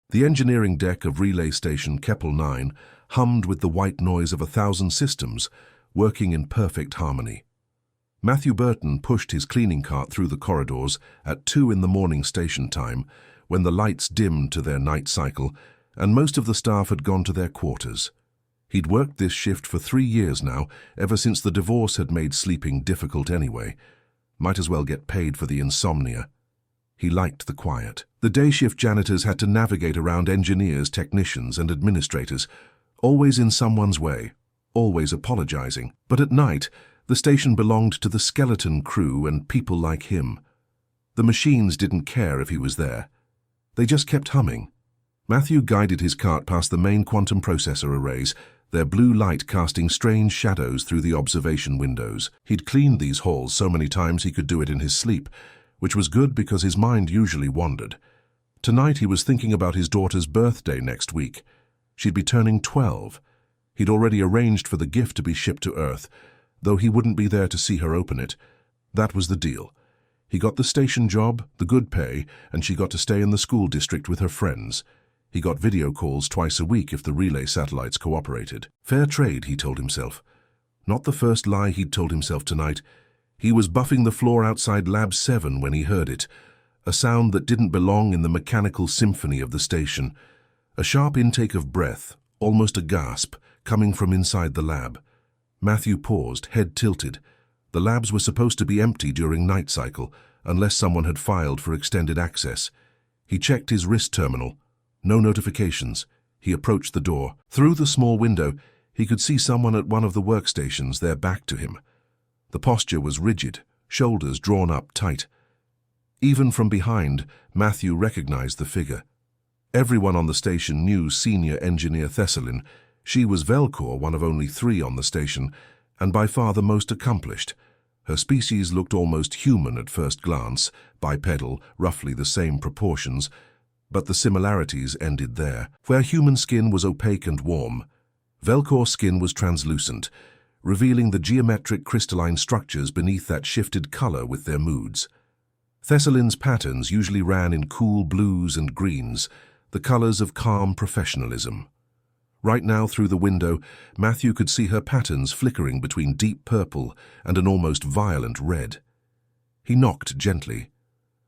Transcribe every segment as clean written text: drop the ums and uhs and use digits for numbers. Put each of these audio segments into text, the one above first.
The engineering deck of relay station Keppel 9 hummed with the white noise of 1,000 systems, working in perfect harmony. Matthew Burton pushed his cleaning cart through the corridors at 2 in the morning station time, when the lights dimmed to their night cycle and most of the staff had gone to their quarters. He'd worked this shift for 3 years now, ever since the divorce had made sleeping difficult anyway. Might as well get paid for the insomnia. He liked the quiet. The day shift janitors had to navigate around engineers, technicians, and administrators, always in someone's way, always apologizing. But at night, the station belonged to the skeleton crew and people like him. The machines didn't care if he was there. They just kept humming. Matthew guided his cart past the main quantum processor arrays, their blue light casting strange shadows through the observation windows. He'd cleaned these halls so many times he could do it in his sleep, which was good because his mind usually wandered. Tonight he was thinking about his daughter's birthday next week. She'd be turning 12. He'd already arranged for the gift to be shipped to Earth, though he wouldn't be there to see her open it. That was the deal. He got the station job, the good pay, and she got to stay in the school district with her friends. He got video calls twice a week if the relay satellites cooperated. Fair trade, he told himself. Not the first lie he'd told himself tonight. He was buffing the floor outside Lab 7 when he heard it, a sound that didn't belong in the mechanical symphony of the station. A sharp intake of breath, almost a gasp, coming from inside the lab. Matthew paused, head tilted. The labs were supposed to be empty during night cycle, unless someone had filed for extended access. He checked his wrist terminal. No notifications. He approached the door. Through the small window, he could see someone at one of the workstations, their back to him. The posture was rigid, shoulders drawn up tight. Even from behind, Matthew recognized the figure. Everyone on the station knew senior engineer Thessalin. She was Velcor, one of only 3 on the station, and by far the most accomplished. Her species looked almost human at first glance, bipedal, roughly the same proportions, but the similarities ended there. Where human skin was opaque and warm, Velcor's skin was translucent, revealing the geometric crystalline structures beneath that shifted color with their moods. Thessalin's patterns usually ran in cool blues and greens, the colors of calm professionalism. Right now, through the window, Matthew could see her patterns flickering between deep purple and an almost violent red. He knocked gently.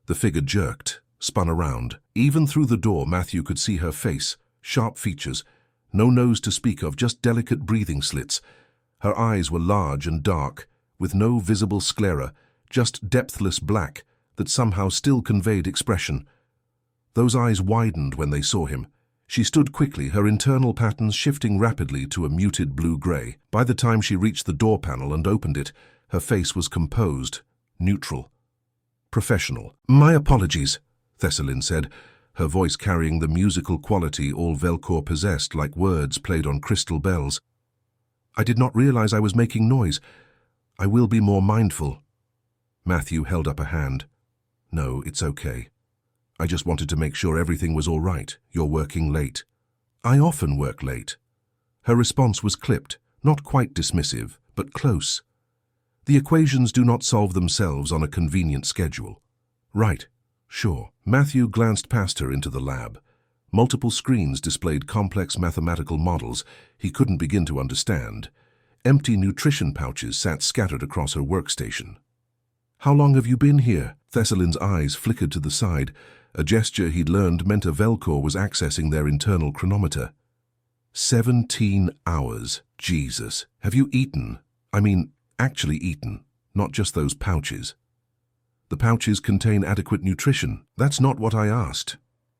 The figure jerked, spun around. Even through the door, Matthew could see her face, sharp features, no nose to speak of, just delicate breathing slits. Her eyes were large and dark, with no visible sclera, just depthless black that somehow still conveyed expression. Those eyes widened when they saw him. She stood quickly, her internal patterns shifting rapidly to a muted blue-gray. By the time she reached the door panel and opened it, her face was composed, neutral, professional. "My apologies," Thessalin said, her voice carrying the musical quality all Velcor possessed, like words played on crystal bells. "I did not realize I was making noise. I will be more mindful." Matthew held up a hand. "No, it's okay. I just wanted to make sure everything was all right. You're working late." "I often work late." Her response was clipped, not quite dismissive, but close. "The equations do not solve themselves on a convenient schedule." "Right, sure." Matthew glanced past her into the lab. Multiple screens displayed complex mathematical models he couldn't begin to understand. Empty nutrition pouches sat scattered across her workstation. "How long have you been here?" Thessalin's eyes flickered to the side. A gesture he'd learned meant a Velcor was accessing their internal chronometer. 17 hours. Jesus. "Have you eaten? I mean, actually eaten, not just those pouches." "The pouches contain adequate nutrition." "That's not what I asked."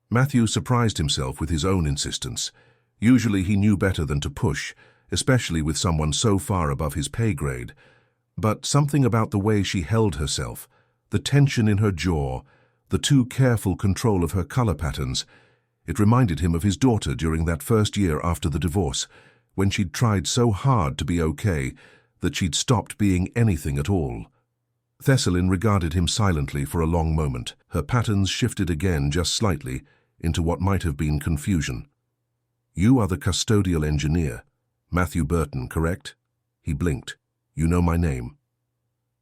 Matthew surprised himself with his own insistence. Usually he knew better than to push, especially with someone so far above his pay grade. But something about the way she held herself, the tension in her jaw, the too careful control of her color patterns, it reminded him of his daughter during that first year after the divorce, when she'd tried so hard to be okay that she'd stopped being anything at all. Thessalin regarded him silently for a long moment. Her patterns shifted again just slightly into what might have been confusion. "You are the custodial engineer, Matthew Burton, correct?" He blinked. "You know my name."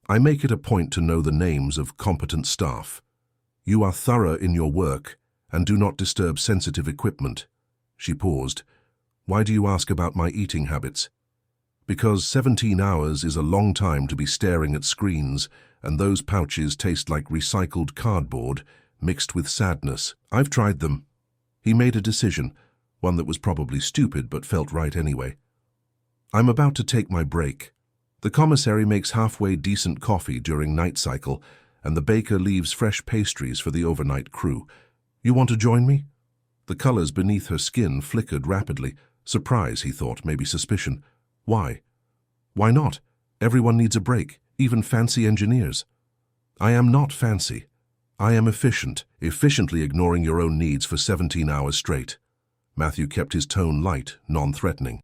"I make it a point to know the names of competent staff. You are thorough in your work, and do not disturb sensitive equipment. She paused. Why do you ask about my eating habits? Because 17 hours is a long time to be staring at screens, and those pouches taste like recycled cardboard mixed with sadness. I've tried them. He made a decision, one that was probably stupid but felt right anyway. I'm about to take my break. The commissary makes halfway decent coffee during night cycle, and the baker leaves fresh pastries for the overnight crew. You want to join me? The colors beneath her skin flickered rapidly. Surprise, he thought, maybe suspicion. Why? Why not? Everyone needs a break, even fancy engineers. I am not fancy. I am efficient, efficiently ignoring your own needs for 17 hours straight. Matthew kept his tone light, non-threatening.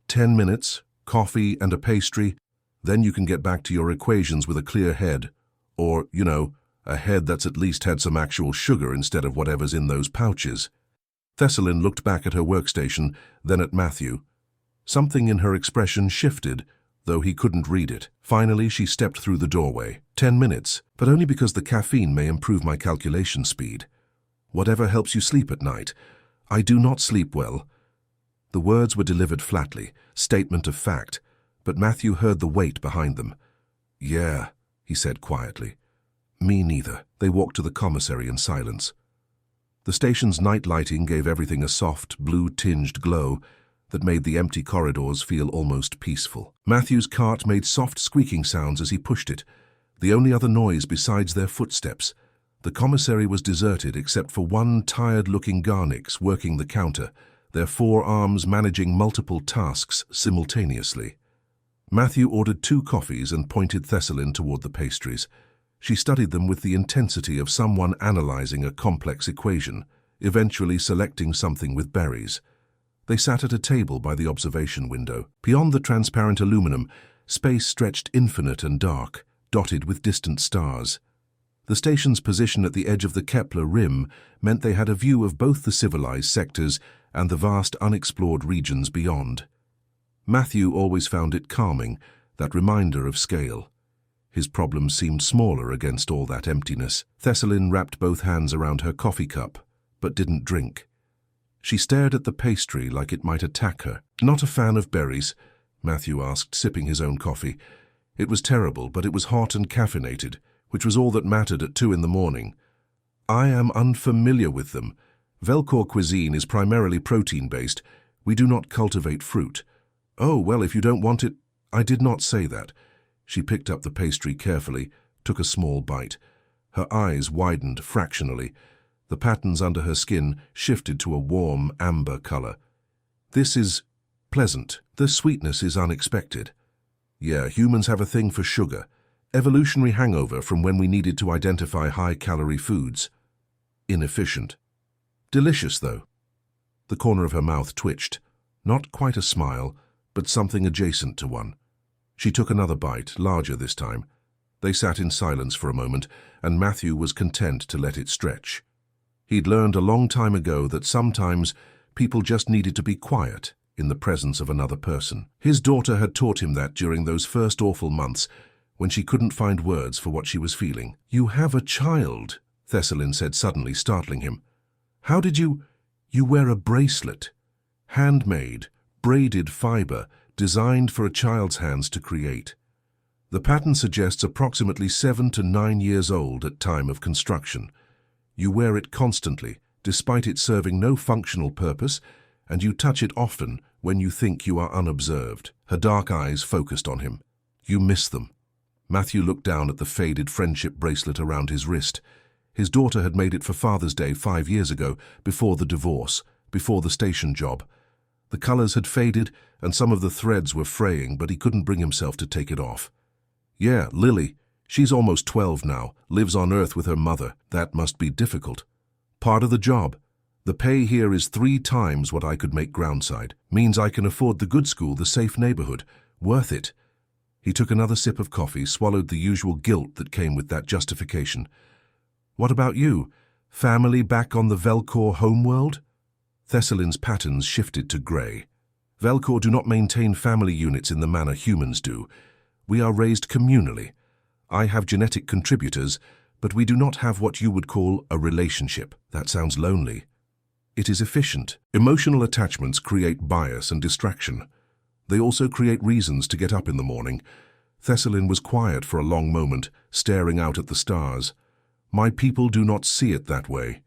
10 minutes, coffee and a pastry, then you can get back to your equations with a clear head. Or, a head that's at least had some actual sugar instead of whatever's in those pouches. Thessalin looked back at her workstation, then at Matthew. Something in her expression shifted, though he couldn't read it. Finally, she stepped through the doorway. 10 minutes, but only because the caffeine may improve my calculation speed. Whatever helps you sleep at night. I do not sleep well. The words were delivered flatly, statement of fact, but Matthew heard the weight behind them. Yeah, he said quietly. Me neither. They walked to the commissary in silence. The station's night lighting gave everything a soft, blue-tinged glow that made the empty corridors feel almost peaceful. Matthew's cart made soft squeaking sounds as he pushed it, the only other noise besides their footsteps. The commissary was deserted except for one tired-looking Garnix working the counter, their 4 arms managing multiple tasks simultaneously. Matthew ordered 2 coffees and pointed Thessalin toward the pastries. She studied them with the intensity of someone analyzing a complex equation, eventually selecting something with berries. They sat at a table by the observation window. Beyond the transparent aluminum, space stretched infinite and dark, dotted with distant stars. The station's position at the edge of the Kepler rim meant they had a view of both the civilized sectors and the vast unexplored regions beyond. Matthew always found it calming, that reminder of scale. His problems seemed smaller against all that emptiness. Thessalin wrapped both hands around her coffee cup, but didn't drink. She stared at the pastry like it might attack her. Not a fan of berries, Matthew asked, sipping his own coffee. It was terrible, but it was hot and caffeinated, which was all that mattered at 2 in the morning. I am unfamiliar with them. Velcor cuisine is primarily protein-based. We do not cultivate fruit. Oh, well, if you don't want it, I did not say that. She picked up the pastry carefully, took a small bite. Her eyes widened fractionally. The patterns under her skin shifted to a warm amber color. This is pleasant. The sweetness is unexpected. Yeah, humans have a thing for sugar. Evolutionary hangover from when we needed to identify high-calorie foods. Inefficient. Delicious, though. The corner of her mouth twitched. Not quite a smile, but something adjacent to one. She took another bite, larger this time. They sat in silence for a moment, and Matthew was content to let it stretch. He'd learned a long time ago that sometimes people just needed to be quiet in the presence of another person. His daughter had taught him that during those first awful months when she couldn't find words for what she was feeling. You have a child, Thessalin said suddenly, startling him. How did you wear a bracelet? Handmade, braided fiber, designed for a child's hands to create. The pattern suggests approximately 7 to 9 years old at time of construction. You wear it constantly, despite it serving no functional purpose, and you touch it often when you think you are unobserved. Her dark eyes focused on him. You miss them. Matthew looked down at the faded friendship bracelet around his wrist. His daughter had made it for Father's Day 5 years ago, before the divorce, before the station job. The colors had faded, and some of the threads were fraying, but he couldn't bring himself to take it off. Yeah, Lily. She's almost 12 now, lives on Earth with her mother. That must be difficult. Part of the job. The pay here is 3 times what I could make groundside. Means I can afford the good school, the safe neighborhood. Worth it. He took another sip of coffee, swallowed the usual guilt that came with that justification. What about you? Family back on the Velcor homeworld? Thessalin's patterns shifted to grey. Velcor do not maintain family units in the manner humans do. We are raised communally. I have genetic contributors, But we do not have what you would call a relationship. That sounds lonely. It is efficient. Emotional attachments create bias and distraction. They also create reasons to get up in the morning. Thessalin was quiet for a long moment, staring out at the stars. My people do not see it that way.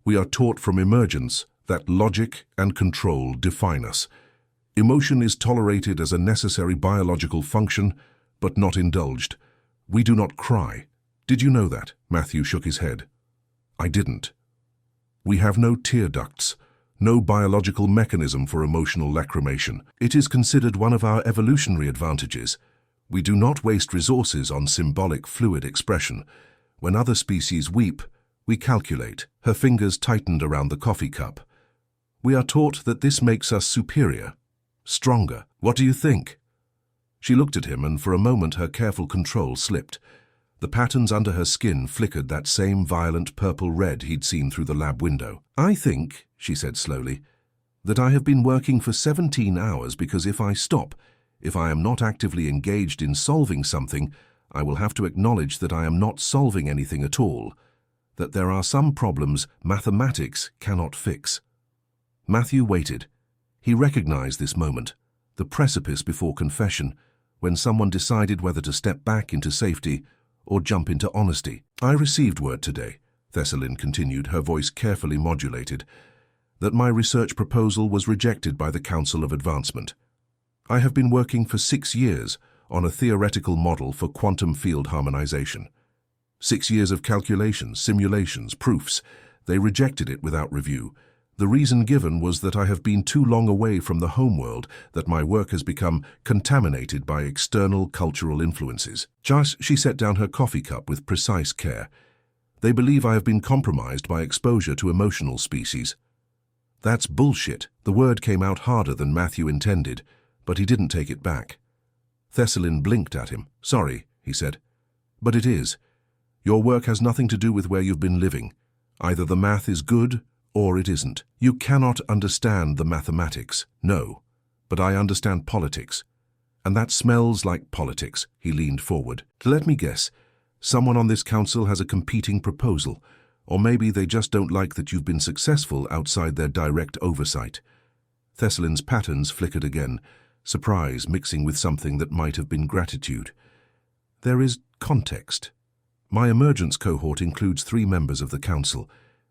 We are taught from emergence that logic and control define us. Emotion is tolerated as a necessary biological function, but not indulged. We do not cry. Did you know that? Matthew shook his head. I didn't. We have no tear ducts, no biological mechanism for emotional lacrimation. It is considered one of our evolutionary advantages. We do not waste resources on symbolic fluid expression. When other species weep, we calculate. Her fingers tightened around the coffee cup. We are taught that this makes us superior, stronger. What do you think? She looked at him, and for a moment her careful control slipped. The patterns under her skin flickered that same violent purple-red he'd seen through the lab window. I think, she said slowly, that I have been working for 17 hours because if I stop, if I am not actively engaged in solving something, I will have to acknowledge that I am not solving anything at all, that there are some problems mathematics cannot fix. Matthew waited. He recognized this moment, the precipice before confession, when someone decided whether to step back into safety or jump into honesty. I received word today, Thessalin continued, her voice carefully modulated, that my research proposal was rejected by the Council of Advancement. I have been working for 6 years on a theoretical model for quantum field harmonization. 6 years of calculations, simulations, proofs. They rejected it without review. The reason given was that I have been too long away from the homeworld, that my work has become contaminated by external cultural influences. She set down her coffee cup with precise care. They believe I have been compromised by exposure to emotional species. That's bullshit. The word came out harder than Matthew intended, but he didn't take it back. Thessalin blinked at him. Sorry, he said. But it is. Your work has nothing to do with where you've been living. Either the math is good or it isn't. You cannot understand the mathematics, no, but I understand politics. And that smells like politics. He leaned forward. Let me guess, someone on this council has a competing proposal, or maybe they just don't like that you've been successful outside their direct oversight. Thessalin's patterns flickered again, surprise mixing with something that might have been gratitude. There is context. My emergence cohort includes 3 members of the council.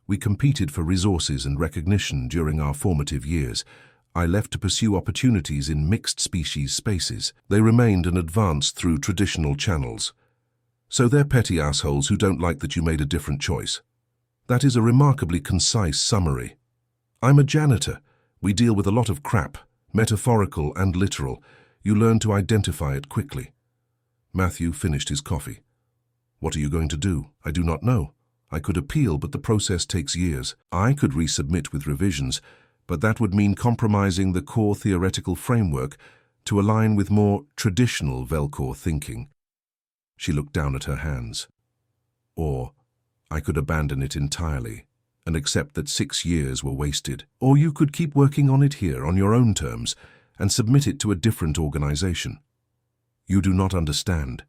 We competed for resources and recognition during our formative years. I left to pursue opportunities in mixed-species spaces. They remained and advanced through traditional channels. So they're petty assholes who don't like that you made a different choice. That is a remarkably concise summary. I'm a janitor. We deal with a lot of crap, metaphorical and literal. You learn to identify it quickly. Matthew finished his coffee. What are you going to do? I do not know. I could appeal, but the process takes years. I could resubmit with revisions, but that would mean compromising the core theoretical framework to align with more traditional Velcor thinking. She looked down at her hands. Or I could abandon it entirely and accept that 6 years were wasted. Or you could keep working on it here on your own terms and submit it to a different organization. You do not understand.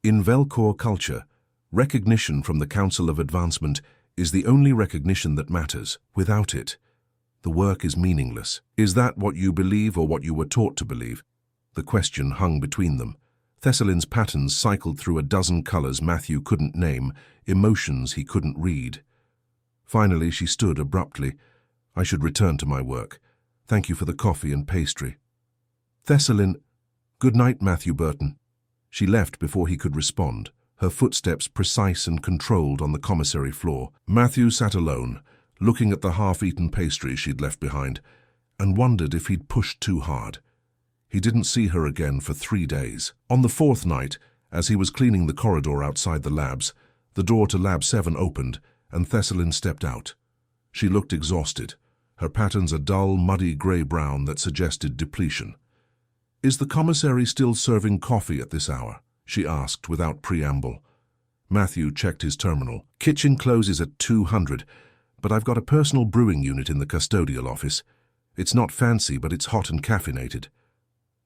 In Velcor culture, recognition from the Council of Advancement is the only recognition that matters. Without it, the work is meaningless. Is that what you believe or what you were taught to believe? The question hung between them. Thessalin's patterns cycled through a dozen colors Matthew couldn't name, emotions he couldn't read. Finally, she stood abruptly. I should return to my work. Thank you for the coffee and pastry. Thessalin, good night, Matthew Burton. She left before he could respond, her footsteps precise and controlled on the commissary floor. Matthew sat alone, looking at the half-eaten pastry she'd left behind, and wondered if he'd pushed too hard. He didn't see her again for 3 days. On the 4th night, as he was cleaning the corridor outside the labs, the door to Lab 7 opened, and Thessalin stepped out. She looked exhausted, her patterns a dull, muddy grey-brown that suggested depletion. Is the commissary still serving coffee at this hour? She asked without preamble. Matthew checked his terminal. Kitchen closes at 200, but I've got a personal brewing unit in the custodial office. It's not fancy, but it's hot and caffeinated.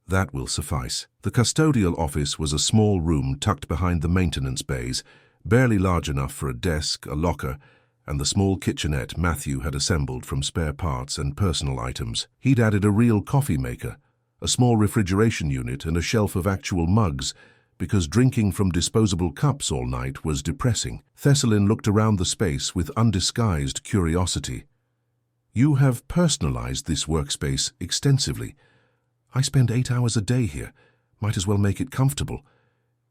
That will suffice. The custodial office was a small room tucked behind the maintenance bays, barely large enough for a desk, a locker, and the small kitchenette Matthew had assembled from spare parts and personal items. He'd added a real coffee maker, a small refrigeration unit, and a shelf of actual mugs, because drinking from disposable cups all night was depressing. Thessalin looked around the space with undisguised curiosity. "You have personalized this workspace extensively. I spend 8 hours a day here. Might as well make it comfortable."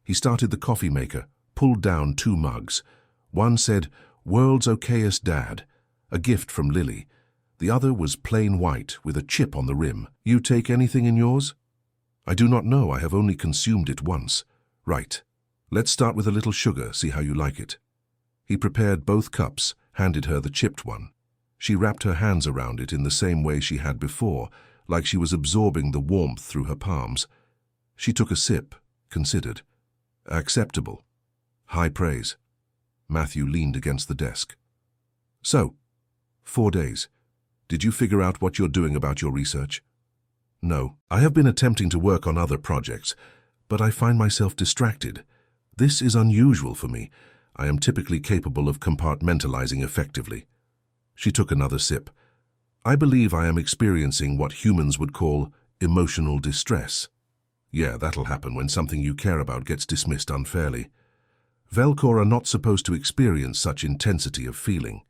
He started the coffee maker, pulled down 2 mugs. One said, "World's okayest dad," a gift from Lily. The other was plain white with a chip on the rim. "You take anything in yours?" "I do not know. I have only consumed it once." "Right. Let's start with a little sugar, see how you like it." He prepared both cups, handed her the chipped one. She wrapped her hands around it in the same way she had before, like she was absorbing the warmth through her palms. She took a sip, considered. "Acceptable. High praise." Matthew leaned against the desk. "So, 4 days. Did you figure out what you're doing about your research?" "No. I have been attempting to work on other projects, but I find myself distracted. This is unusual for me. I am typically capable of compartmentalizing effectively." She took another sip. "I believe I am experiencing what humans would call emotional distress." "Yeah, that'll happen when something you care about gets dismissed unfairly. Velcor are not supposed to experience such intensity of feeling.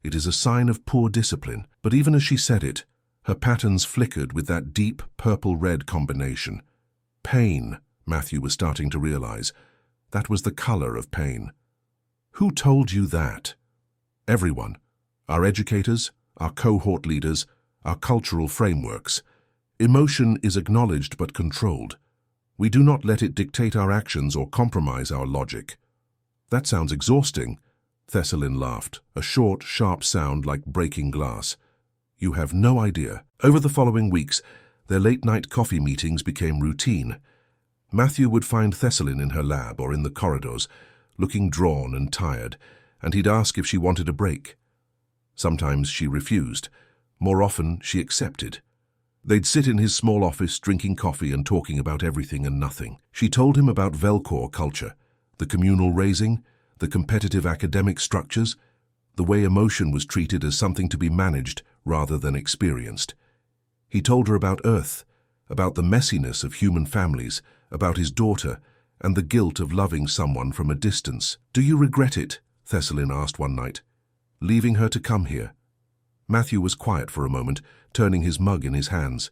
It is a sign of poor discipline." But even as she said it, her patterns flickered with that deep purple-red combination. Pain, Matthew was starting to realize. That was the color of pain. "Who told you that?" "Everyone. Our educators, our cohort leaders, our cultural frameworks. Emotion is acknowledged but controlled. We do not let it dictate our actions or compromise our logic." "That sounds exhausting." Thessalin laughed, a short, sharp sound like breaking glass. "You have no idea." Over the following weeks, their late-night coffee meetings became routine. Matthew would find Thessalin in her lab or in the corridors, looking drawn and tired, and he'd ask if she wanted a break. Sometimes she refused. More often, she accepted. They'd sit in his small office drinking coffee and talking about everything and nothing. She told him about Velcor culture, the communal raising, the competitive academic structures, the way emotion was treated as something to be managed rather than experienced. He told her about Earth, about the messiness of human families, about his daughter, and the guilt of loving someone from a distance. "Do you regret it?" Thessalin asked one night. "Leaving her to come here?" Matthew was quiet for a moment, turning his mug in his hands.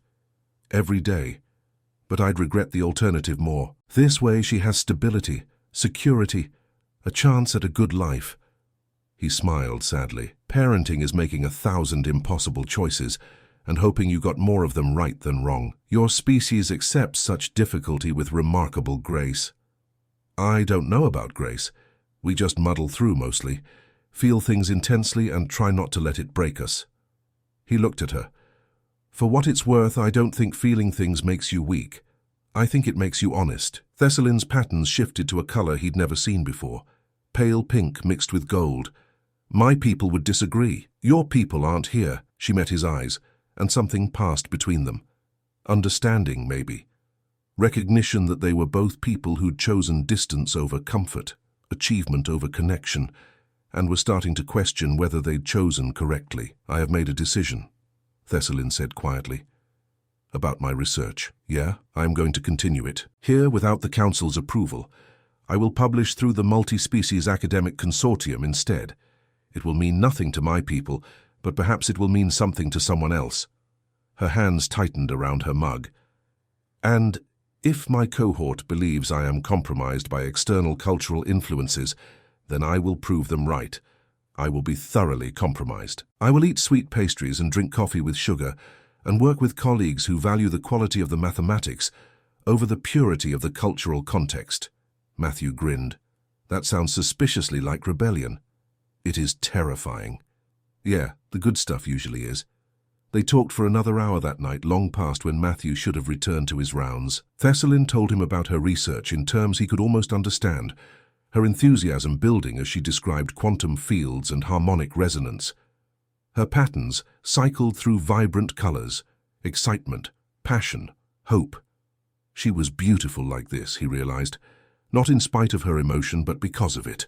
"Every day. But I'd regret the alternative more. This way she has stability, security, a chance at a good life." He smiled sadly. "Parenting is making 1,000 impossible choices and hoping you got more of them right than wrong. Your species accepts such difficulty with remarkable grace." "I don't know about grace. We just muddle through mostly, feel things intensely and try not to let it break us." He looked at her. "For what it's worth, I don't think feeling things makes you weak. I think it makes you honest." Thessalin's patterns shifted to a color he'd never seen before, pale pink mixed with gold. "My people would disagree. Your people aren't here." She met his eyes, and something passed between them. Understanding, maybe. Recognition that they were both people who'd chosen distance over comfort, achievement over connection, and were starting to question whether they'd chosen correctly. "I have made a decision," Thessalin said quietly. "About my research. Yeah, I am going to continue it. Here, without the Council's approval. I will publish through the Multi-Species Academic Consortium instead. It will mean nothing to my people, but perhaps it will mean something to someone else." Her hands tightened around her mug. "And if my cohort believes I am compromised by external cultural influences, then I will prove them right. I will be thoroughly compromised. I will eat sweet pastries and drink coffee with sugar, and work with colleagues who value the quality of the mathematics over the purity of the cultural context." Matthew grinned. "That sounds suspiciously like rebellion." "It is terrifying." "Yeah, the good stuff usually is." They talked for another hour that night, long past when Matthew should have returned to his rounds. Thessalin told him about her research in terms he could almost understand, her enthusiasm building as she described quantum fields and harmonic resonance. Her patterns cycled through vibrant colors, excitement, passion, hope. She was beautiful like this, he realized, not in spite of her emotion, but because of it.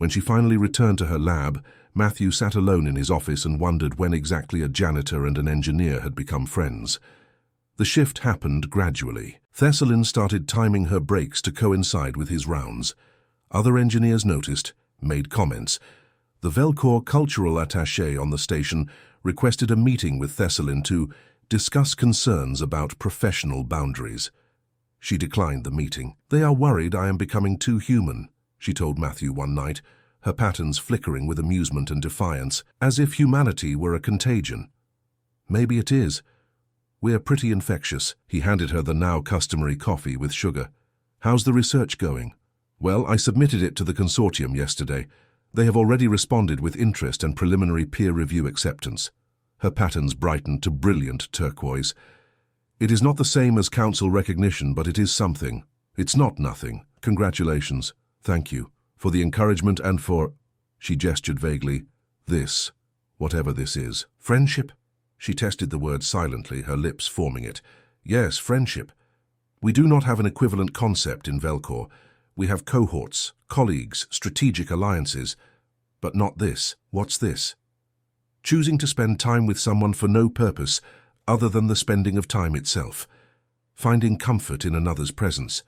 When she finally returned to her lab, Matthew sat alone in his office and wondered when exactly a janitor and an engineer had become friends. The shift happened gradually. Thessalin started timing her breaks to coincide with his rounds. Other engineers noticed, made comments. The Velcor cultural attaché on the station requested a meeting with Thessalin to discuss concerns about professional boundaries. She declined the meeting. "They are worried I am becoming too human," she told Matthew one night, her patterns flickering with amusement and defiance, as if humanity were a contagion. "Maybe it is. We're pretty infectious." He handed her the now customary coffee with sugar. "How's the research going?" "Well, I submitted it to the consortium yesterday. They have already responded with interest and preliminary peer review acceptance." Her patterns brightened to brilliant turquoise. "It is not the same as council recognition, but it is something. It's not nothing. Congratulations. Thank you. For the encouragement and for," she gestured vaguely, "this, whatever this is." "Friendship?" She tested the word silently, her lips forming it. "Yes, friendship. We do not have an equivalent concept in Velcor. We have cohorts, colleagues, strategic alliances. But not this. What's this? Choosing to spend time with someone for no purpose other than the spending of time itself. Finding comfort in another's presence.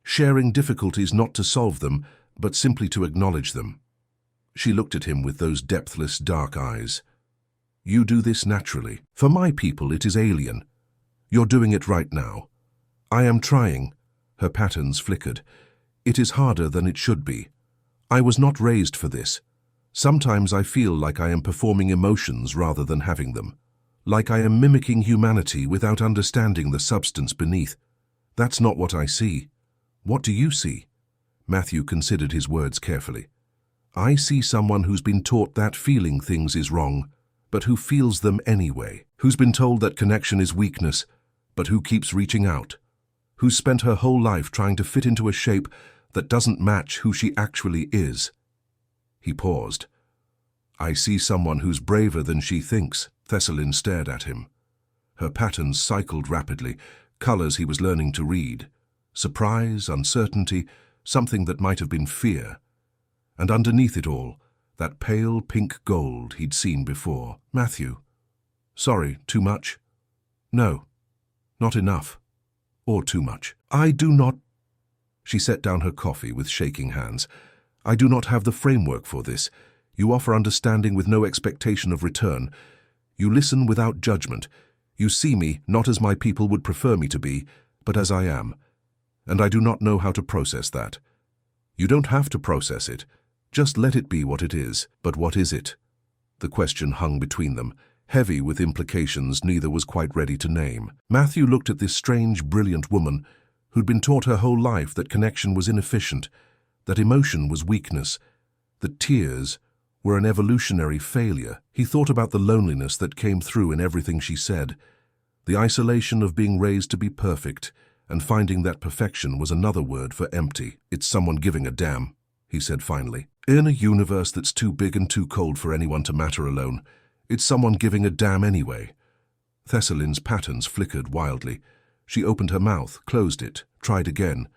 Sharing difficulties not to solve them, but simply to acknowledge them." She looked at him with those depthless, dark eyes. "You do this naturally. For my people, it is alien. You're doing it right now. I am trying." Her patterns flickered. "It is harder than it should be. I was not raised for this. Sometimes I feel like I am performing emotions rather than having them. Like I am mimicking humanity without understanding the substance beneath. That's not what I see. What do you see?" Matthew considered his words carefully. "I see someone who's been taught that feeling things is wrong, but who feels them anyway. Who's been told that connection is weakness, but who keeps reaching out. Who's spent her whole life trying to fit into a shape that doesn't match who she actually is." He paused. "I see someone who's braver than she thinks." Thessalin stared at him. Her patterns cycled rapidly, colors he was learning to read. Surprise, uncertainty, something that might have been fear. And underneath it all, that pale pink gold he'd seen before. "Matthew. Sorry, too much?" "No, not enough. Or too much." "I do not—" She set down her coffee with shaking hands. "I do not have the framework for this. You offer understanding with no expectation of return. You listen without judgment. You see me not as my people would prefer me to be, but as I am. And I do not know how to process that. You don't have to process it. Just let it be what it is." "But what is it?" The question hung between them, heavy with implications neither was quite ready to name. Matthew looked at this strange, brilliant woman who'd been taught her whole life that connection was inefficient, that emotion was weakness, that tears were an evolutionary failure. He thought about the loneliness that came through in everything she said, the isolation of being raised to be perfect, and finding that perfection was another word for empty. "It's someone giving a damn," he said finally. "In a universe that's too big and too cold for anyone to matter alone, it's someone giving a damn anyway." Thessalin's patterns flickered wildly. She opened her mouth, closed it, tried again.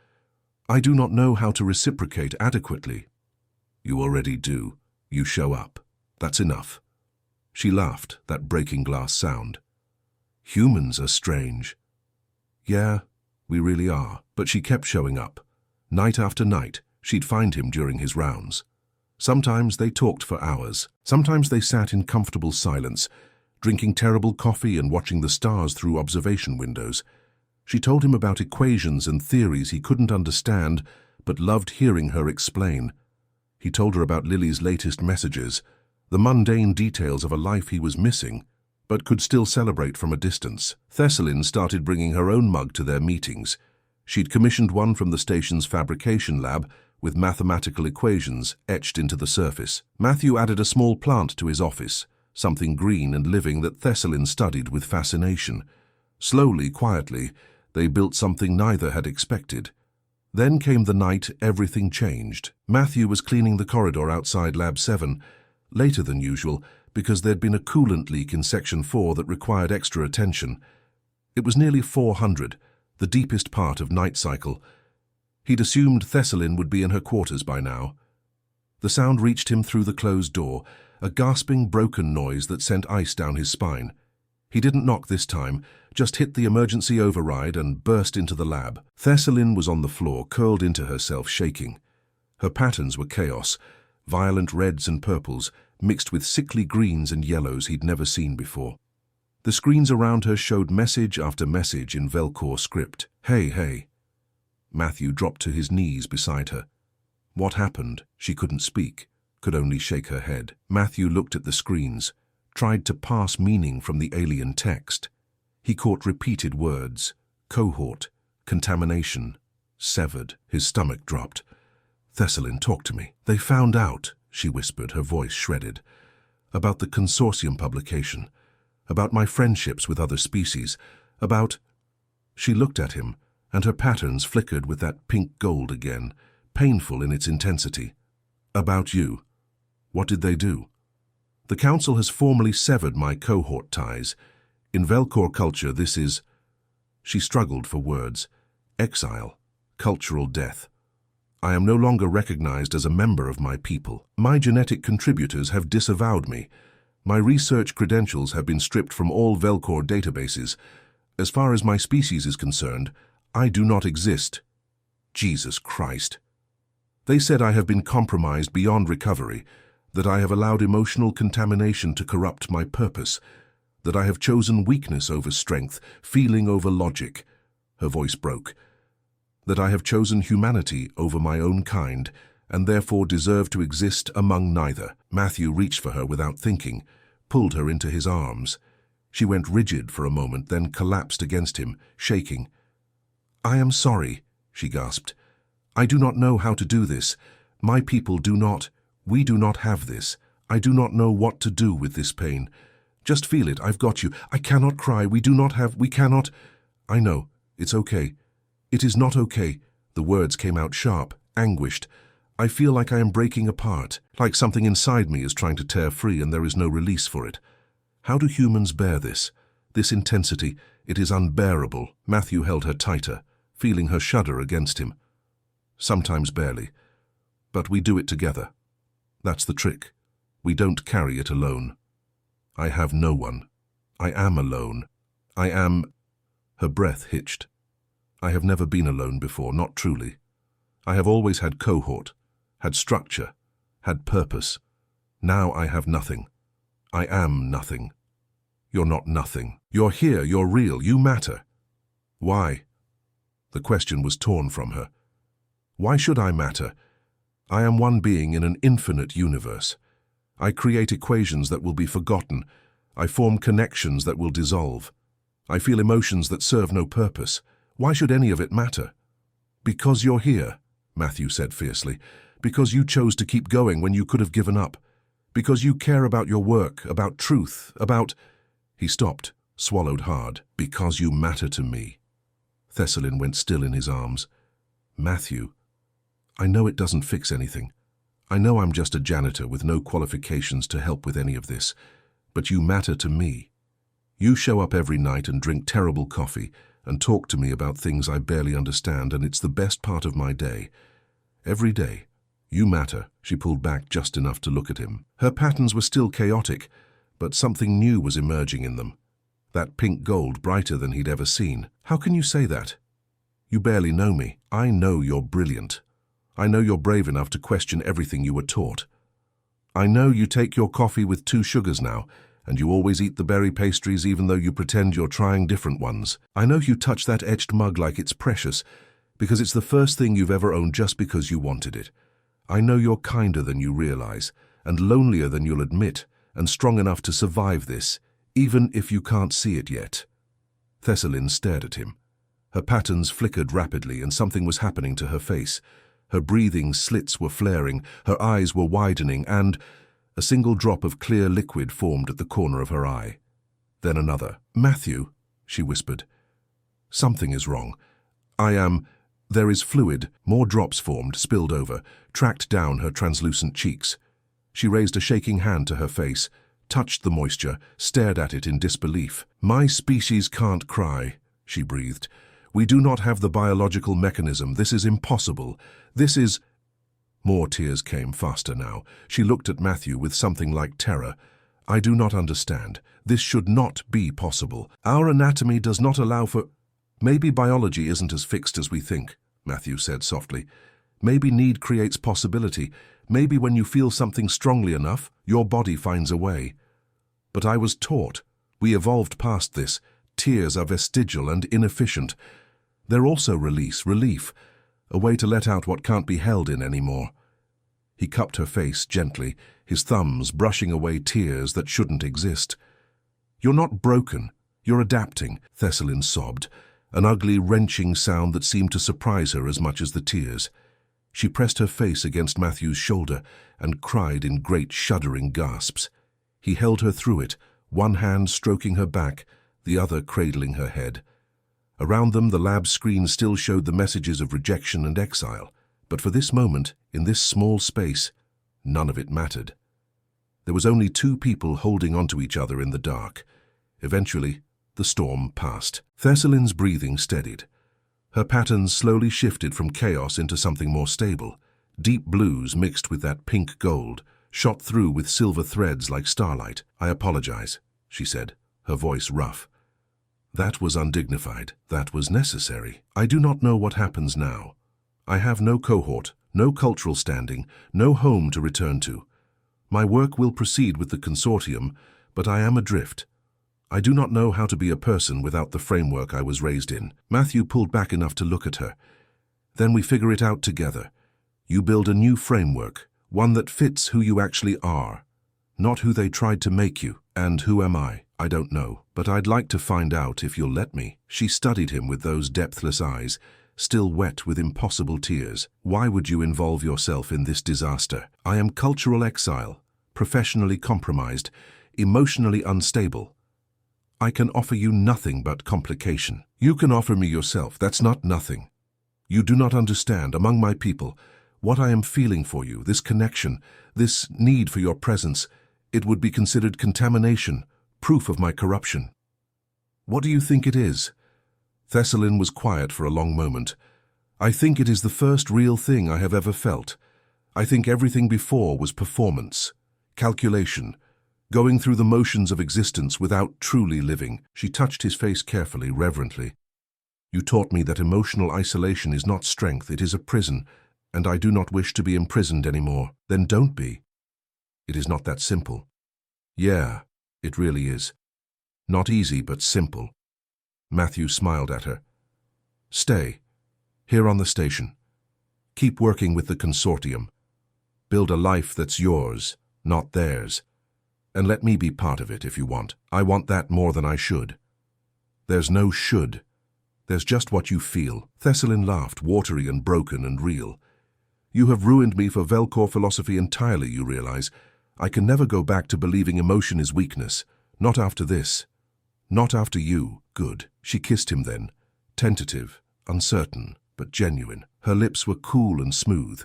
"I do not know how to reciprocate adequately." "You already do. You show up. That's enough." She laughed, that breaking glass sound. "Humans are strange." "Yeah, we really are." But she kept showing up. Night after night, she'd find him during his rounds. Sometimes they talked for hours. Sometimes they sat in comfortable silence, drinking terrible coffee and watching the stars through observation windows. She told him about equations and theories he couldn't understand, but loved hearing her explain. He told her about Lily's latest messages, the mundane details of a life he was missing, but could still celebrate from a distance. Thessalin started bringing her own mug to their meetings. She'd commissioned one from the station's fabrication lab with mathematical equations etched into the surface. Matthew added a small plant to his office, something green and living that Thessalin studied with fascination. Slowly, quietly, they built something neither had expected. Then came the night everything changed. Matthew was cleaning the corridor outside Lab 7, later than usual, because there'd been a coolant leak in Section 4 that required extra attention. It was nearly 400, the deepest part of night cycle. He'd assumed Thessalin would be in her quarters by now. The sound reached him through the closed door, a gasping, broken noise that sent ice down his spine. He didn't knock this time, just hit the emergency override and burst into the lab. Thessaline was on the floor, curled into herself, shaking. Her patterns were chaos, violent reds and purples, mixed with sickly greens and yellows he'd never seen before. The screens around her showed message after message in Velcor script. Hey, hey. Matthew dropped to his knees beside her. What happened? She couldn't speak, could only shake her head. Matthew looked at the screens, tried to parse meaning from the alien text. He caught repeated words: cohort, contamination, severed. His stomach dropped. Thessaline, talk to me. They found out, she whispered, her voice shredded, about the consortium publication, about my friendships with other species, about... She looked at him, and her patterns flickered with that pink gold again, painful in its intensity. About you. What did they do? The Council has formally severed my cohort ties. In Velcor culture, this is... She struggled for words. Exile. Cultural death. I am no longer recognized as a member of my people. My genetic contributors have disavowed me. My research credentials have been stripped from all Velcor databases. As far as my species is concerned, I do not exist. Jesus Christ. They said I have been compromised beyond recovery, that I have allowed emotional contamination to corrupt my purpose, that I have chosen weakness over strength, feeling over logic. Her voice broke. That I have chosen humanity over my own kind, and therefore deserve to exist among neither. Matthew reached for her without thinking, pulled her into his arms. She went rigid for a moment, then collapsed against him, shaking. I am sorry, she gasped. I do not know how to do this. My people do not. We do not have this. I do not know what to do with this pain. Just feel it. I've got you. I cannot cry. We cannot. I know. It's okay. It is not okay. The words came out sharp, anguished. I feel like I am breaking apart, like something inside me is trying to tear free and there is no release for it. How do humans bear this? This intensity, it is unbearable. Matthew held her tighter, feeling her shudder against him. Sometimes barely. But we do it together. That's the trick. We don't carry it alone. I have no one. I am alone. I am... Her breath hitched. I have never been alone before, not truly. I have always had cohort, had structure, had purpose. Now I have nothing. I am nothing. You're not nothing. You're here, you're real, you matter. Why? The question was torn from her. Why should I matter? I am one being in an infinite universe. I create equations that will be forgotten. I form connections that will dissolve. I feel emotions that serve no purpose. Why should any of it matter? Because you're here, Matthew said fiercely. Because you chose to keep going when you could have given up. Because you care about your work, about truth, about... He stopped, swallowed hard. Because you matter to me. Thessaline went still in his arms. Matthew, I know it doesn't fix anything. I know I'm just a janitor with no qualifications to help with any of this. But you matter to me. You show up every night and drink terrible coffee and talk to me about things I barely understand, and it's the best part of my day. Every day. You matter. She pulled back just enough to look at him. Her patterns were still chaotic, but something new was emerging in them. That pink gold brighter than he'd ever seen. How can you say that? You barely know me. I know you're brilliant. I know you're brave enough to question everything you were taught. I know you take your coffee with 2 sugars now, and you always eat the berry pastries even though you pretend you're trying different ones. I know you touch that etched mug like it's precious, because it's the first thing you've ever owned just because you wanted it. I know you're kinder than you realize, and lonelier than you'll admit, and strong enough to survive this, even if you can't see it yet. Thessaline stared at him. Her patterns flickered rapidly, and something was happening to her face. Her breathing slits were flaring, her eyes were widening, and a single drop of clear liquid formed at the corner of her eye. Then another. Matthew, she whispered. Something is wrong. There is fluid. More drops formed, spilled over, tracked down her translucent cheeks. She raised a shaking hand to her face, touched the moisture, stared at it in disbelief. My species can't cry, she breathed. We do not have the biological mechanism. This is impossible. This is... More tears came faster now. She looked at Matthew with something like terror. I do not understand. This should not be possible. Our anatomy does not allow for... Maybe biology isn't as fixed as we think, Matthew said softly. Maybe need creates possibility. Maybe when you feel something strongly enough, your body finds a way. But I was taught. We evolved past this. Tears are vestigial and inefficient. They're also relief, a way to let out what can't be held in anymore. He cupped her face gently, his thumbs brushing away tears that shouldn't exist. You're not broken. You're adapting, Thessalin sobbed, an ugly, wrenching sound that seemed to surprise her as much as the tears. She pressed her face against Matthew's shoulder and cried in great shuddering gasps. He held her through it, one hand stroking her back, the other cradling her head. Around them, the lab screen still showed the messages of rejection and exile, but for this moment, in this small space, none of it mattered. There was only two people holding onto each other in the dark. Eventually, the storm passed. Thessalin's breathing steadied. Her patterns slowly shifted from chaos into something more stable. Deep blues mixed with that pink gold, shot through with silver threads like starlight. I apologize, she said, her voice rough. That was undignified. That was necessary. I do not know what happens now. I have no cohort, no cultural standing, no home to return to. My work will proceed with the consortium, but I am adrift. I do not know how to be a person without the framework I was raised in. Matthew pulled back enough to look at her. Then we figure it out together. You build a new framework, one that fits who you actually are, not who they tried to make you. And who am I? I don't know, but I'd like to find out if you'll let me. She studied him with those depthless eyes, still wet with impossible tears. Why would you involve yourself in this disaster? I am cultural exile, professionally compromised, emotionally unstable. I can offer you nothing but complication. You can offer me yourself, that's not nothing. You do not understand, among my people, what I am feeling for you, this connection, this need for your presence. It would be considered contamination, proof of my corruption. What do you think it is? Thessalin was quiet for a long moment. I think it is the first real thing I have ever felt. I think everything before was performance, calculation, going through the motions of existence without truly living. She touched his face carefully, reverently. You taught me that emotional isolation is not strength, it is a prison, and I do not wish to be imprisoned anymore. Then don't be. It is not that simple. Yeah, it really is. Not easy, but simple. Matthew smiled at her. Stay, here on the station. Keep working with the consortium. Build a life that's yours, not theirs. And let me be part of it if you want. I want that more than I should. There's no should. There's just what you feel. Thessalin laughed, watery and broken and real. You have ruined me for Velcor philosophy entirely, you realize. I can never go back to believing emotion is weakness. Not after this. Not after you. Good. She kissed him then. Tentative, uncertain, but genuine. Her lips were cool and smooth.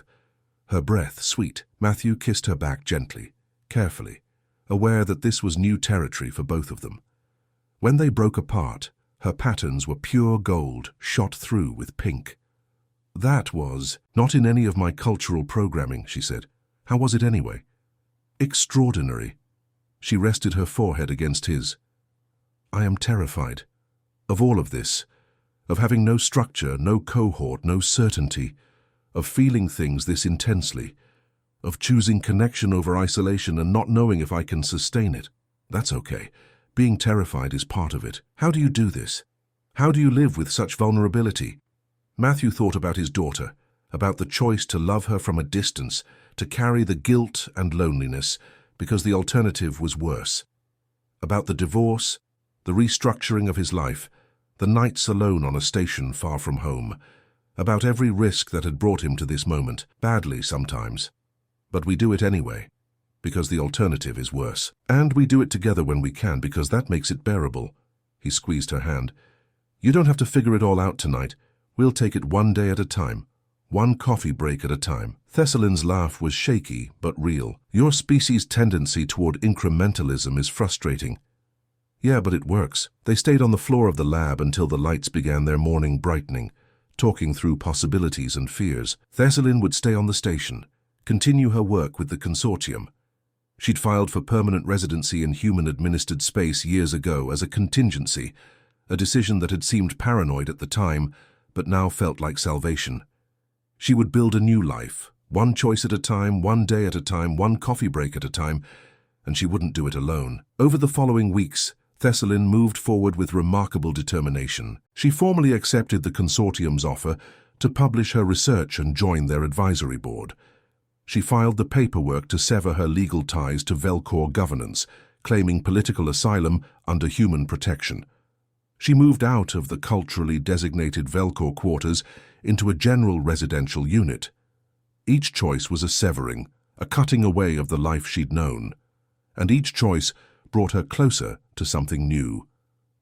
Her breath sweet. Matthew kissed her back gently, carefully, aware that this was new territory for both of them. When they broke apart, her patterns were pure gold, shot through with pink. That was not in any of my cultural programming, she said. How was it anyway? Extraordinary. She rested her forehead against his. I am terrified. Of all of this. Of having no structure, no cohort, no certainty. Of feeling things this intensely. Of choosing connection over isolation and not knowing if I can sustain it. That's okay. Being terrified is part of it. How do you do this? How do you live with such vulnerability? Matthew thought about his daughter, about the choice to love her from a distance, to carry the guilt and loneliness, because the alternative was worse. About the divorce, the restructuring of his life, the nights alone on a station far from home, about every risk that had brought him to this moment, badly sometimes. But we do it anyway, because the alternative is worse. And we do it together when we can, because that makes it bearable. He squeezed her hand. You don't have to figure it all out tonight. We'll take it one day at a time, one coffee break at a time. Thessalin's laugh was shaky but real. Your species' tendency toward incrementalism is frustrating. Yeah, but it works. They stayed on the floor of the lab until the lights began their morning brightening, talking through possibilities and fears. Thessalin would stay on the station, continue her work with the consortium. She'd filed for permanent residency in human-administered space years ago as a contingency, a decision that had seemed paranoid at the time, but now felt like salvation. She would build a new life, one choice at a time, one day at a time, one coffee break at a time, and she wouldn't do it alone. Over the following weeks, Thessalin moved forward with remarkable determination. She formally accepted the consortium's offer to publish her research and join their advisory board. She filed the paperwork to sever her legal ties to Velcor governance, claiming political asylum under human protection. She moved out of the culturally designated Velcor quarters into a general residential unit. Each choice was a severing, a cutting away of the life she'd known. And each choice brought her closer to something new.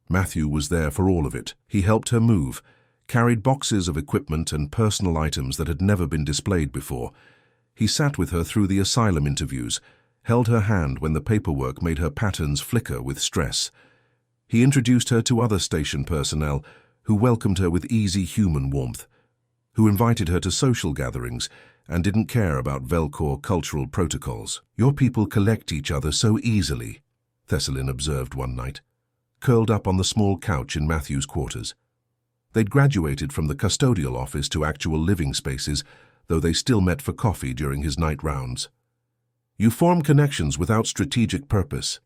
Matthew was there for all of it. He helped her move, carried boxes of equipment and personal items that had never been displayed before. He sat with her through the asylum interviews, held her hand when the paperwork made her patterns flicker with stress. He introduced her to other station personnel who welcomed her with easy human warmth, who invited her to social gatherings and didn't care about Velcor cultural protocols. "Your people collect each other so easily," Thessalin observed one night, curled up on the small couch in Matthew's quarters. They'd graduated from the custodial office to actual living spaces, though they still met for coffee during his night rounds. "You form connections without strategic purpose.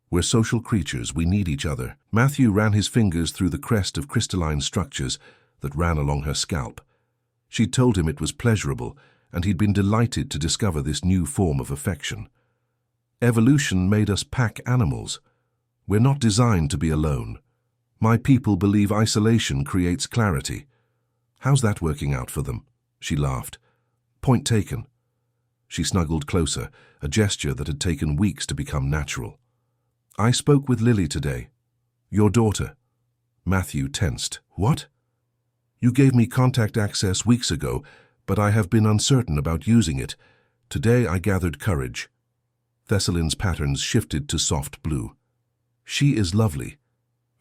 We're social creatures, we need each other." Matthew ran his fingers through the crest of crystalline structures that ran along her scalp. She'd told him it was pleasurable, and he'd been delighted to discover this new form of affection. "Evolution made us pack animals. We're not designed to be alone. My people believe isolation creates clarity. How's that working out for them?" She laughed. "Point taken." She snuggled closer, a gesture that had taken weeks to become natural. "I spoke with Lily today. Your daughter." Matthew tensed. "What?" "You gave me contact access weeks ago, but I have been uncertain about using it. Today I gathered courage." Thessalin's patterns shifted to soft blue. "She is lovely,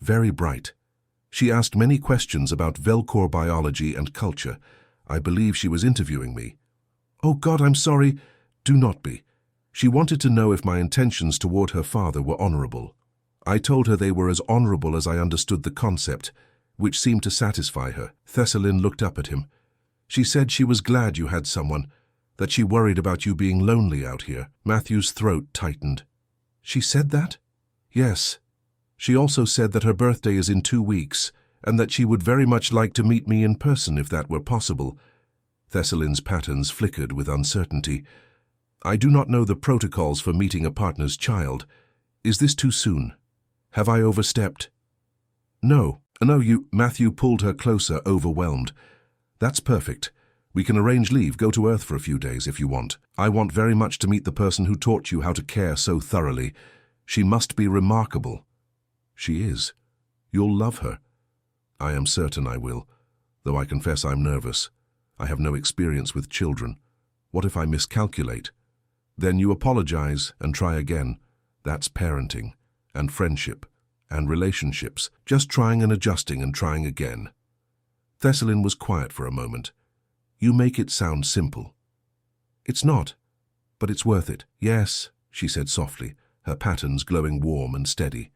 very bright. She asked many questions about Velcor biology and culture. I believe she was interviewing me." "Oh God, I'm sorry." "Do not be. She wanted to know if my intentions toward her father were honorable. I told her they were as honorable as I understood the concept, which seemed to satisfy her." Thessalin looked up at him. "She said she was glad you had someone, that she worried about you being lonely out here." Matthew's throat tightened. "She said that?" "Yes. She also said that her birthday is in 2 weeks, and that she would very much like to meet me in person if that were possible." Thessalin's patterns flickered with uncertainty. "I do not know the protocols for meeting a partner's child. Is this too soon? Have I overstepped?" No, you..." Matthew pulled her closer, overwhelmed. "That's perfect. We can arrange leave, go to Earth for a few days if you want. I want very much to meet the person who taught you how to care so thoroughly. She must be remarkable." "She is. You'll love her." "I am certain I will, though I confess I'm nervous. I have no experience with children. What if I miscalculate?" "Then you apologize and try again. That's parenting, and friendship, and relationships. Just trying and adjusting and trying again." Thessalin was quiet for a moment. "You make it sound simple." "It's not, but it's worth it." "Yes," she said softly, her patterns glowing warm and steady.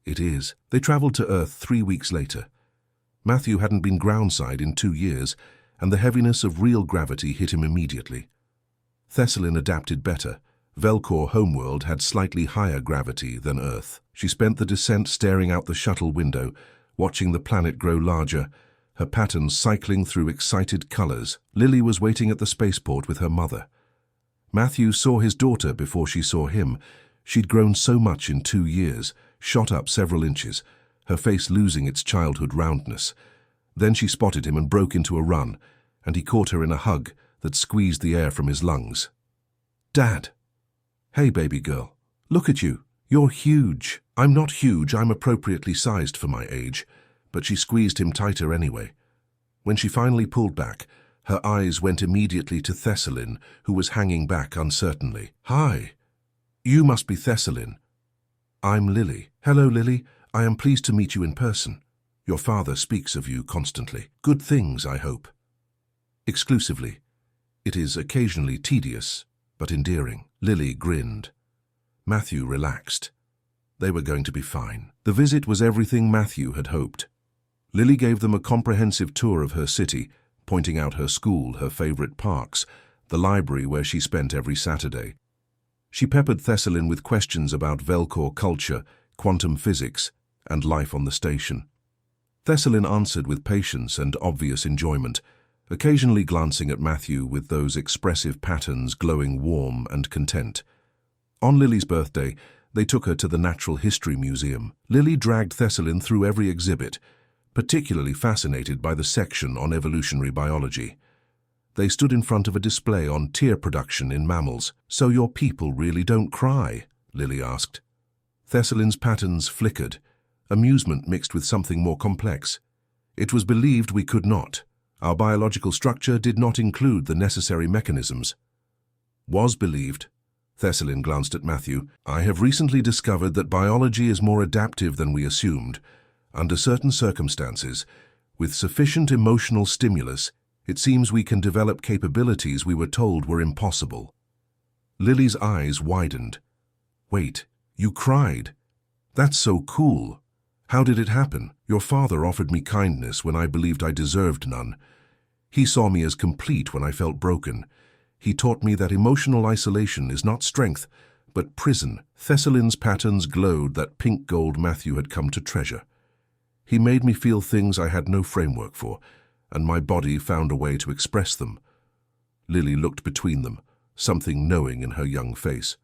"It is." They traveled to Earth 3 weeks later. Matthew hadn't been groundside in 2 years, and the heaviness of real gravity hit him immediately. Thessalin adapted better. Velcor homeworld had slightly higher gravity than Earth. She spent the descent staring out the shuttle window, watching the planet grow larger, her patterns cycling through excited colors. Lily was waiting at the spaceport with her mother. Matthew saw his daughter before she saw him. She'd grown so much in 2 years, shot up several inches, her face losing its childhood roundness. Then she spotted him and broke into a run, and he caught her in a hug that squeezed the air from his lungs. "Dad!" "Hey, baby girl. Look at you. You're huge." "I'm not huge, I'm appropriately sized for my age." But she squeezed him tighter anyway. When she finally pulled back, her eyes went immediately to Thessalin, who was hanging back uncertainly. "Hi. You must be Thessalin." "I'm Lily." "Hello, Lily. I am pleased to meet you in person. Your father speaks of you constantly. Good things, I hope." "Exclusively. It is occasionally tedious, but endearing. Lily grinned. Matthew relaxed. They were going to be fine. The visit was everything Matthew had hoped. Lily gave them a comprehensive tour of her city, pointing out her school, her favorite parks, the library where she spent every Saturday. She peppered Thessalin with questions about Velcor culture, quantum physics, and life on the station. Thessalin answered with patience and obvious enjoyment, occasionally glancing at Matthew with those expressive patterns glowing warm and content. On Lily's birthday, they took her to the Natural History Museum. Lily dragged Thessalin through every exhibit, particularly fascinated by the section on evolutionary biology. They stood in front of a display on tear production in mammals. "So your people really don't cry?" Lily asked. Thessalin's patterns flickered, amusement mixed with something more complex. "It was believed we could not. Our biological structure did not include the necessary mechanisms." "Was believed?" Thessalin glanced at Matthew. "I have recently discovered that biology is more adaptive than we assumed. Under certain circumstances, with sufficient emotional stimulus, it seems we can develop capabilities we were told were impossible." Lily's eyes widened. "Wait, you cried? That's so cool. How did it happen?" "Your father offered me kindness when I believed I deserved none. He saw me as complete when I felt broken. He taught me that emotional isolation is not strength, but prison." Thessalin's patterns glowed that pink gold Matthew had come to treasure. "He made me feel things I had no framework for, and my body found a way to express them." Lily looked between them, something knowing in her young face.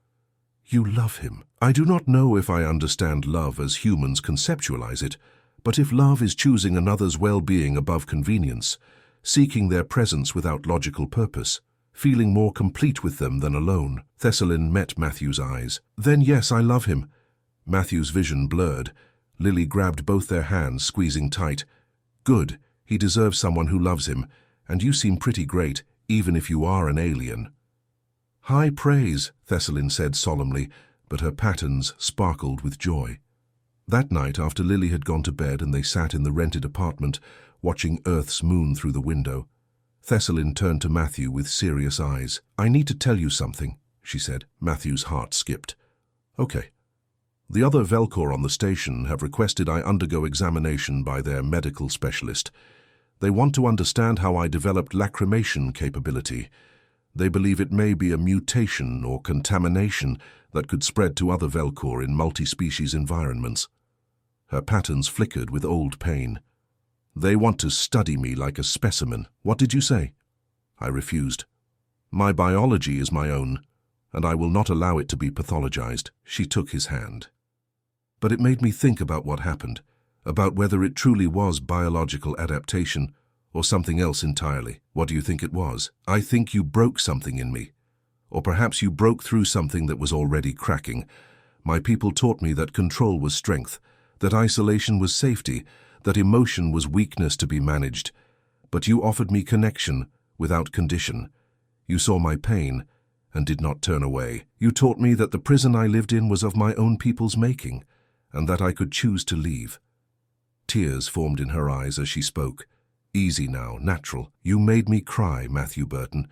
"You love him." "I do not know if I understand love as humans conceptualize it, but if love is choosing another's well-being above convenience, seeking their presence without logical purpose, feeling more complete with them than alone." Thessalin met Matthew's eyes. "Then yes, I love him." Matthew's vision blurred. Lily grabbed both their hands, squeezing tight. "Good. He deserves someone who loves him, and you seem pretty great, even if you are an alien." "High praise," Thessalin said solemnly, but her patterns sparkled with joy. That night, after Lily had gone to bed and they sat in the rented apartment, watching Earth's moon through the window, Thessalin turned to Matthew with serious eyes. "I need to tell you something," she said. Matthew's heart skipped. "Okay." "The other Velcor on the station have requested I undergo examination by their medical specialist. They want to understand how I developed lacrimation capability. They believe it may be a mutation or contamination that could spread to other Velcor in multi-species environments." Her patterns flickered with old pain. "They want to study me like a specimen." "What did you say?" I refused. "My biology is my own, and I will not allow it to be pathologized." She took his hand. "But it made me think about what happened, about whether it truly was biological adaptation or something else entirely." "What do you think it was?" "I think you broke something in me. Or perhaps you broke through something that was already cracking. My people taught me that control was strength, that isolation was safety, that emotion was weakness to be managed. But you offered me connection without condition. You saw my pain and did not turn away. You taught me that the prison I lived in was of my own people's making, and that I could choose to leave." Tears formed in her eyes as she spoke. Easy now, natural. "You made me cry, Matthew Burton.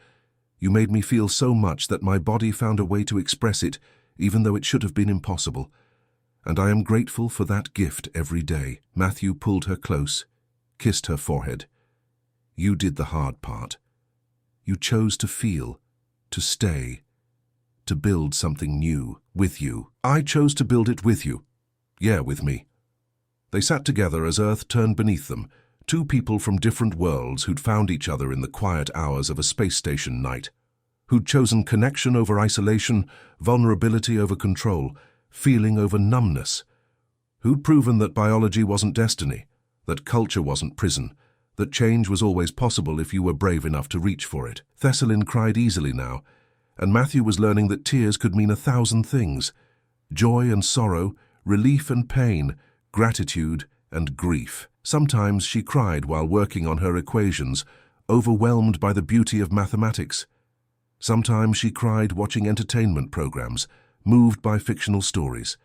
You made me feel so much that my body found a way to express it, even though it should have been impossible. And I am grateful for that gift every day." Matthew pulled her close, kissed her forehead. "You did the hard part. You chose to feel, to stay, to build something new with you." "I chose to build it with you." "Yeah, with me." They sat together as Earth turned beneath them, two people from different worlds who'd found each other in the quiet hours of a space station night, who'd chosen connection over isolation, vulnerability over control, feeling over numbness, who'd proven that biology wasn't destiny, that culture wasn't prison, that change was always possible if you were brave enough to reach for it. Thessalin cried easily now, and Matthew was learning that tears could mean 1,000 things: joy and sorrow, relief and pain, gratitude and grief. Sometimes she cried while working on her equations, overwhelmed by the beauty of mathematics. Sometimes she cried watching entertainment programs, moved by fictional stories.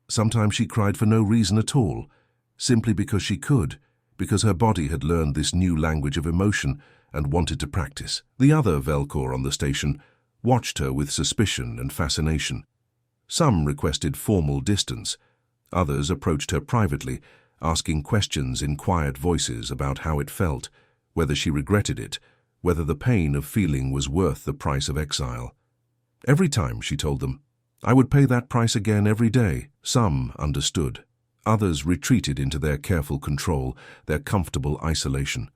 Sometimes she cried for no reason at all, simply because she could, because her body had learned this new language of emotion and wanted to practice. The other Velcor on the station watched her with suspicion and fascination. Some requested formal distance. Others approached her privately, asking questions in quiet voices about how it felt, whether she regretted it, whether the pain of feeling was worth the price of exile. Every time, she told them, I would pay that price again every day. Some understood. Others retreated into their careful control, their comfortable isolation.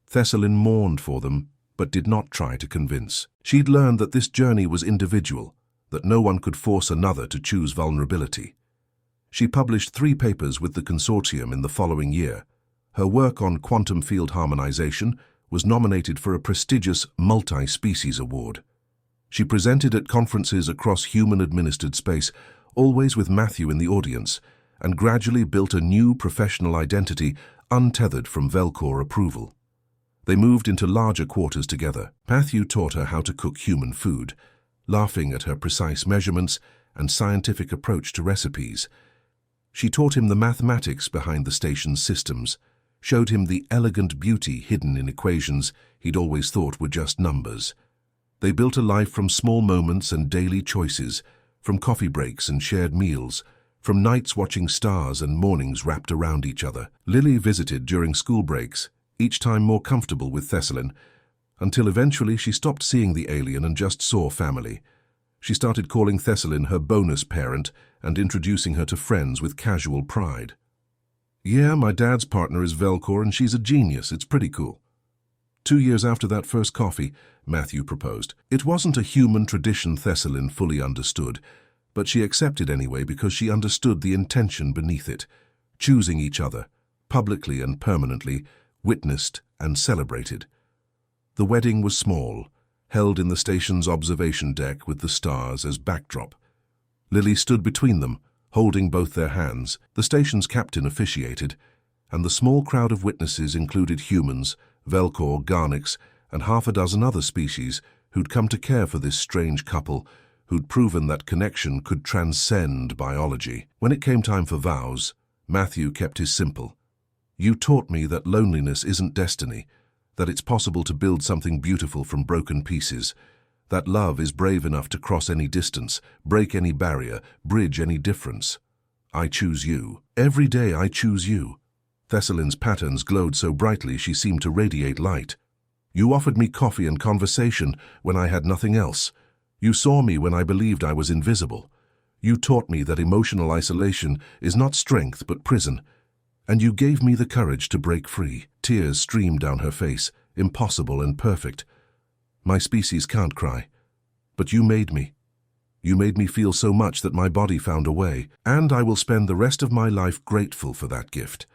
Thessalin mourned for them, but did not try to convince. She'd learned that this journey was individual, that no one could force another to choose vulnerability. She published 3 papers with the consortium in the following year. Her work on quantum field harmonization was nominated for a prestigious multi-species award. She presented at conferences across human-administered space, always with Matthew in the audience, and gradually built a new professional identity untethered from Velcor approval. They moved into larger quarters together. Matthew taught her how to cook human food, laughing at her precise measurements and scientific approach to recipes. She taught him the mathematics behind the station's systems, showed him the elegant beauty hidden in equations he'd always thought were just numbers. They built a life from small moments and daily choices, from coffee breaks and shared meals, from nights watching stars and mornings wrapped around each other. Lily visited during school breaks, each time more comfortable with Thessalin, until eventually she stopped seeing the alien and just saw family. She started calling Thessalin her bonus parent and introducing her to friends with casual pride. Yeah, my dad's partner is Velcor and she's a genius. It's pretty cool. 2 years after that first coffee, Matthew proposed. It wasn't a human tradition Thessalin fully understood, but she accepted anyway because she understood the intention beneath it, choosing each other, publicly and permanently, witnessed and celebrated. The wedding was small, held in the station's observation deck with the stars as backdrop. Lily stood between them, holding both their hands. The station's captain officiated, and the small crowd of witnesses included humans, Velcor, Garnix, and half a dozen other species who'd come to care for this strange couple, who'd proven that connection could transcend biology. When it came time for vows, Matthew kept his simple. You taught me that loneliness isn't destiny, that it's possible to build something beautiful from broken pieces, that love is brave enough to cross any distance, break any barrier, bridge any difference. I choose you. Every day I choose you. Thessalin's patterns glowed so brightly she seemed to radiate light. You offered me coffee and conversation when I had nothing else. You saw me when I believed I was invisible. You taught me that emotional isolation is not strength but prison. And you gave me the courage to break free. Tears streamed down her face, impossible and perfect. My species can't cry. But you made me. You made me feel so much that my body found a way, and I will spend the rest of my life grateful for that gift.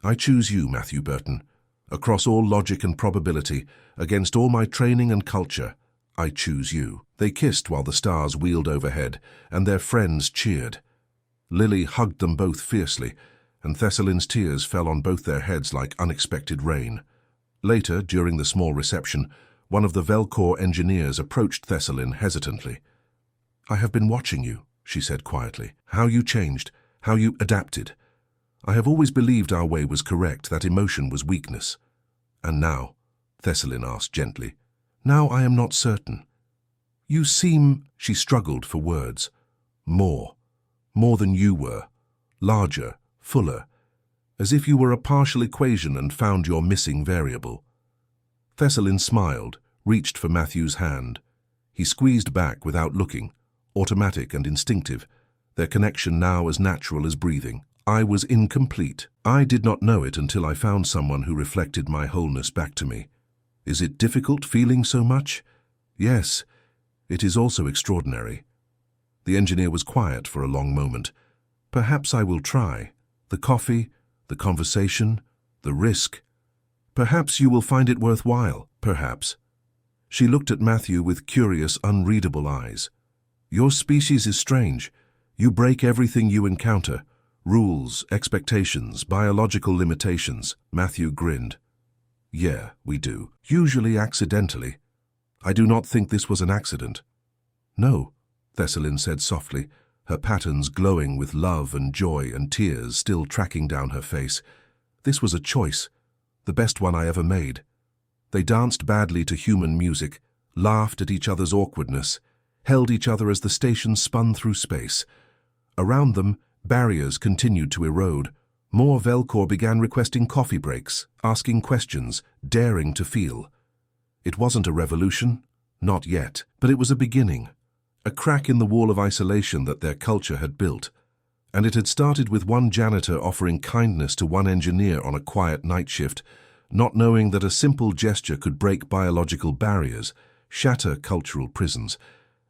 I choose you, Matthew Burton. Across all logic and probability, against all my training and culture, I choose you. They kissed while the stars wheeled overhead, and their friends cheered. Lily hugged them both fiercely, and Thessalin's tears fell on both their heads like unexpected rain. Later, during the small reception, one of the Velcor engineers approached Thessalin hesitantly. I have been watching you, she said quietly. How you changed, how you adapted. I have always believed our way was correct, that emotion was weakness. And now, Thessalin asked gently, now I am not certain. You seem, she struggled for words, more than you were, larger, fuller, as if you were a partial equation and found your missing variable. Thessalin smiled, reached for Matthew's hand. He squeezed back without looking, automatic and instinctive, their connection now as natural as breathing. I was incomplete. I did not know it until I found someone who reflected my wholeness back to me. Is it difficult feeling so much? Yes, it is also extraordinary. The engineer was quiet for a long moment. Perhaps I will try. The coffee, the conversation, the risk. Perhaps you will find it worthwhile. Perhaps. She looked at Matthew with curious, unreadable eyes. Your species is strange. You break everything you encounter. Rules, expectations, biological limitations. Matthew grinned. Yeah, we do. Usually accidentally. I do not think this was an accident. No, Thessalin said softly, her patterns glowing with love and joy and tears still tracking down her face. This was a choice, the best one I ever made. They danced badly to human music, laughed at each other's awkwardness, held each other as the station spun through space. Around them, barriers continued to erode. More Velcor began requesting coffee breaks, asking questions, daring to feel. It wasn't a revolution, not yet, but it was a beginning, a crack in the wall of isolation that their culture had built. And it had started with one janitor offering kindness to one engineer on a quiet night shift, not knowing that a simple gesture could break biological barriers, shatter cultural prisons,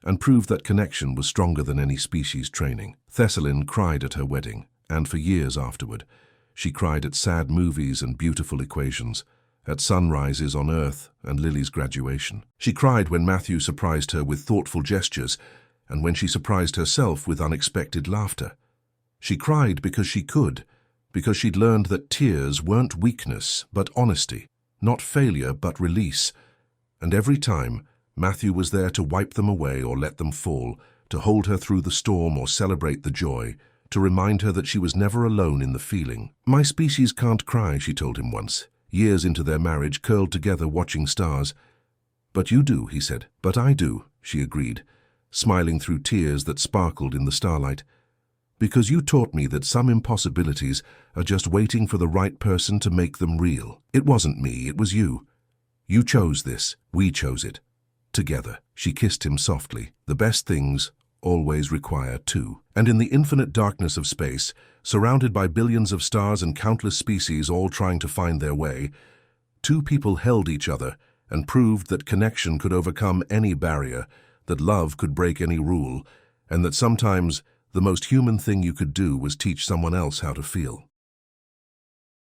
and prove that connection was stronger than any species training. Thessalin cried at her wedding, and for years afterward. She cried at sad movies and beautiful equations, at sunrises on Earth and Lily's graduation. She cried when Matthew surprised her with thoughtful gestures, and when she surprised herself with unexpected laughter. She cried because she could, because she'd learned that tears weren't weakness but honesty, not failure but release. And every time, Matthew was there to wipe them away or let them fall, to hold her through the storm or celebrate the joy, to remind her that she was never alone in the feeling. "My species can't cry," she told him once, years into their marriage, curled together watching stars. "But you do," he said. "But I do," she agreed, smiling through tears that sparkled in the starlight. "Because you taught me that some impossibilities are just waiting for the right person to make them real. It wasn't me, it was you. You chose this, we chose it. Together." She kissed him softly. "The best things always require two." And in the infinite darkness of space, surrounded by billions of stars and countless species all trying to find their way, two people held each other and proved that connection could overcome any barrier, that love could break any rule, and that sometimes the most human thing you could do was teach someone else how to feel.